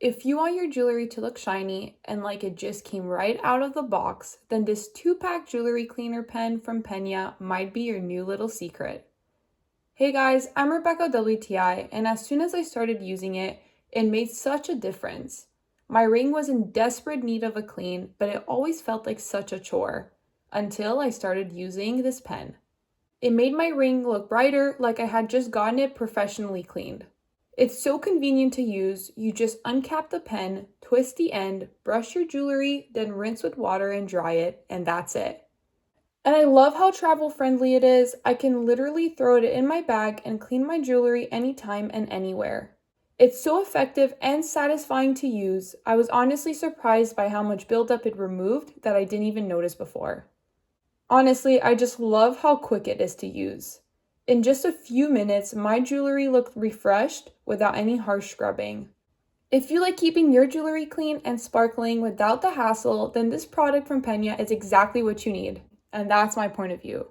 If you want your jewelry to look shiny and like it just came right out of the box, then this 2-pack jewelry cleaner pen from Penyeah might be your new little secret. Hey guys, I'm Rebecca WTI, and as soon as I started using it, it made such a difference. My ring was in desperate need of a clean, but it always felt like such a chore, until I started using this pen. It made my ring look brighter, like I had just gotten it professionally cleaned. It's so convenient to use. You just uncap the pen, twist the end, brush your jewelry, then rinse with water and dry it, and that's it. And I love how travel friendly it is. I can literally throw it in my bag and clean my jewelry anytime and anywhere. It's so effective and satisfying to use. I was honestly surprised by how much buildup it removed that I didn't even notice before. Honestly, I just love how quick it is to use. In just a few minutes, my jewelry looked refreshed without any harsh scrubbing. If you like keeping your jewelry clean and sparkling without the hassle, then this product from Penyeah is exactly what you need. And that's my point of view.